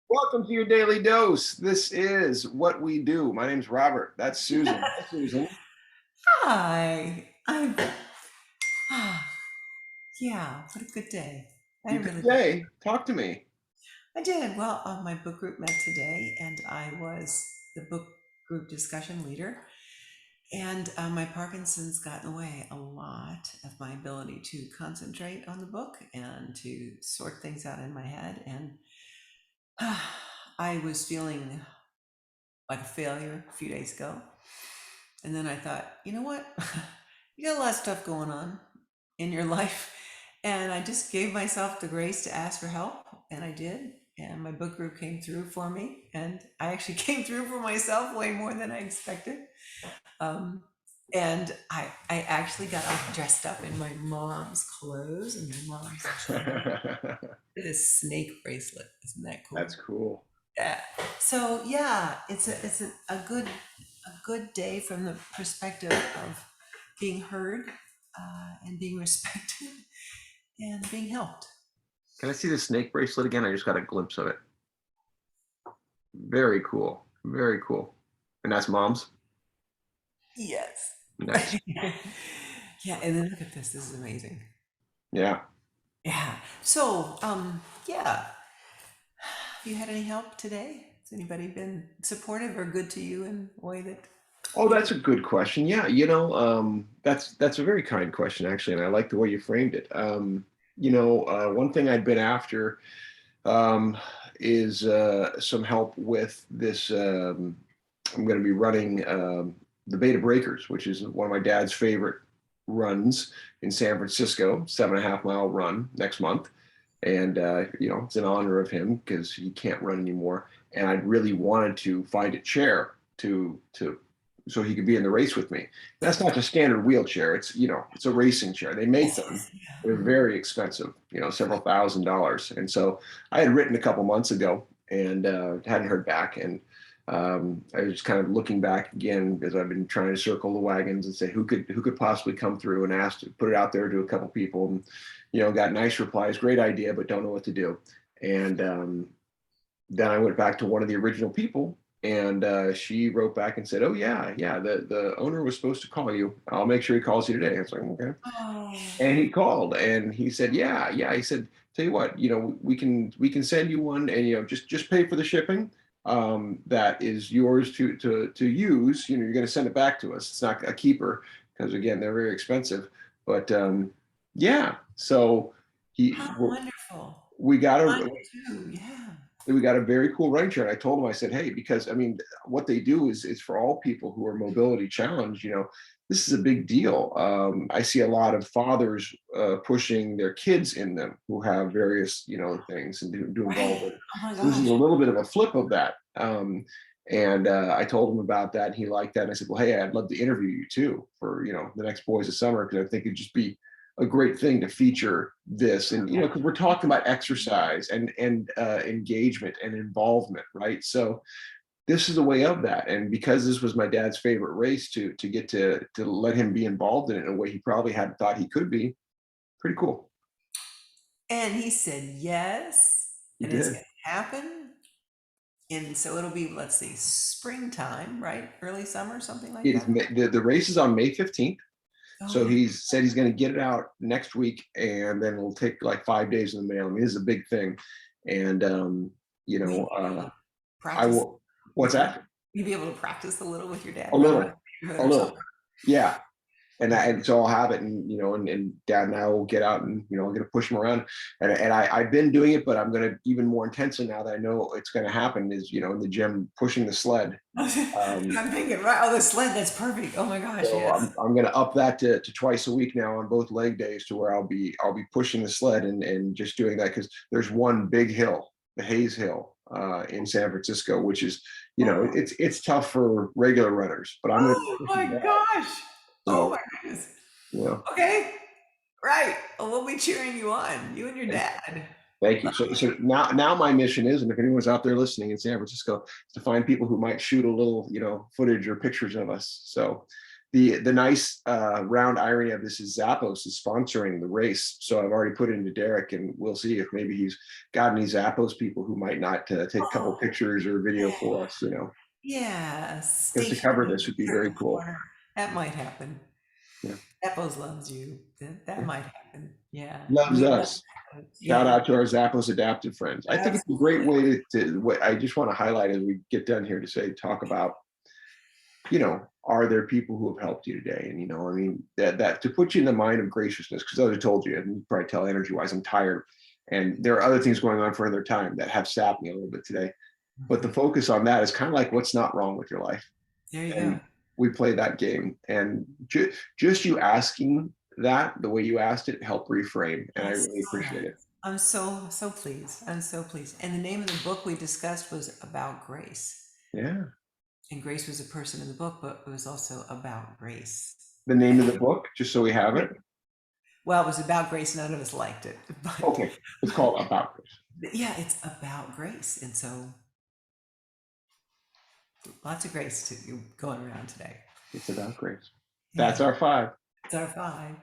Welcome to your daily dose. This is what we do. My name's Robert. That's Susan. Hi, Susan. Hi. Ah, yeah, what a good day. I Good really did. day. Talk to me. I did. Well, my book group met today, and I was the book group discussion leader. And my Parkinson's got in the way a lot of my ability to concentrate on the book and to sort things out in my head. And I was feeling like a failure a few days ago. And then I thought, you know what? You got a lot of stuff going on in your life. And I just gave myself the grace to ask for help. And I did. And my book group came through for me. And I actually came through for myself way more than I expected. Um, and I actually got all dressed up in my mom's clothes and my mom's this snake bracelet. Isn't that That's cool? cool. Yeah. So yeah, it's a good day from the perspective of being heard and being respected and being helped. Can I see the snake bracelet again? I just got a glimpse of it. Very cool. Very cool. And that's mom's? Yes. Nice. Yeah, and then look at this. This is amazing. Yeah. Yeah. So, yeah. Have you had any help today? Has anybody been supportive or good to you in a way that Oh, you that's could? a good question. Yeah, that's a very kind question actually, and I like the way you framed it. One thing I'd been after um, is some help with this. I'm going to be running the Beta Breakers, which is one of my dad's favorite runs in San Francisco, 7.5 mile run next month. And, it's in honor of him because he can't run anymore. And I really wanted to find a chair so he could be in the race with me. That's not just standard wheelchair. It's a racing chair. They make Yes, them. yes, yeah. They're very expensive, several $1,000s. And so I had written a couple months ago and hadn't heard back. And I was just kind of looking back again as I've been trying to circle the wagons and say who could possibly come through, and asked to put it out there to a couple people, and got nice replies, great idea, but don't know what to do. And then I went back to one of the original people, and she wrote back and said, "Oh yeah, yeah, the owner was supposed to call you. I'll make sure he calls you today." I was like, "Okay." Oh, And he called and he said, "Yeah, yeah." He said, "Tell you what, we can send you one, and just pay for the shipping. That is yours to use. You're going to send it back to us. It's not a keeper because again, they're very expensive. But yeah, so he how wonderful. we got Mine a too. Yeah. we got a very cool running chair. And I told him, I said, "Hey, because I mean, what they do is for all people who are mobility challenged. This is a big deal. I see a lot of fathers pushing their kids in them who have various things and do involve Right. it. Oh my So this is a gosh. little bit of a flip of that." And I told him about that, and he liked that. And I said, "Well, hey, I'd love to interview you too for the next Boys of Summer because I think it'd just be a great thing to feature this, and because we're talking about exercise and engagement and involvement, right? So this is a way of that, and because this was my dad's favorite race, to get to let him be involved in it in a way he probably hadn't thought he could be. Pretty cool. And he said yes, He and it's did. going to happen. And so it'll be, let's see, springtime, right? Early summer, something like It is that. the race is on May 15th. So Okay. he's said he's going to get it out next week, and then it'll take like 5 days in the mail. I mean, this is a big thing, and you Will you know, be able to I practice will. What's with your, that? you be able to practice a little with your A dad running around little, the neighborhood a or something? little. Yeah. Yeah. And so I'll have it, and Dad and I will get out, and I'm gonna push him around, and I've been doing it, but I'm gonna even more intensely now that I know it's gonna happen, is in the gym pushing the sled. I'm Um, thinking, right? Oh, the sled, that's perfect. Oh my gosh, so yes. I'm gonna up that to twice a week now on both leg days, to where I'll be pushing the sled and just doing that because there's one big hill, the Hayes Hill, in San Francisco, which is Oh, it's tough for regular runners, but I'm gonna be oh pushing my that. gosh. Oh So my goodness. you know. Okay. Right. Well, we'll be cheering you on, you and your Thank dad. Thank you. So now my mission is, and if anyone's out there listening in San Francisco, is to find people who might shoot a little, footage or pictures of us. So the nice round irony of this is Zappos is sponsoring the race, so I've already put it into Derek, and we'll see if maybe he's got any Zappos people who might not take a couple Oh, pictures or video yeah. for us, Yeah, just to cover stationery this would be very circle cool. corner. That might happen. Yeah, Apples loves you. That yeah. might happen. Yeah, Loves we'd love us. to. Shout Yeah, out to our Zappos adaptive friends. I think it's a great absolutely. way what I just want to highlight as we get done here to say talk about, are there people who have helped you today? And I mean that to put you in the mind of graciousness, because as I told you, and you probably tell energy wise, I'm tired, and there are other things going on for another time that have sapped me a little bit today. But the Mhm. focus on that is kind of like what's not wrong with your life, There you go. and we play that game, and just you asking that the way you asked it helped reframe, and I That's really so appreciate it. nice. I'm so pleased. I'm so pleased. And the name of the book we discussed was about grace. Yeah, And Grace was a person in the book, but it was also about grace. the name of the book, just so we have it. Well, it was about grace. None of us liked it, but Okay, it's called About Grace. yeah, it's about grace. And so lots of grace to you going around today. It's about grace. That's Yeah, our five. it's our five.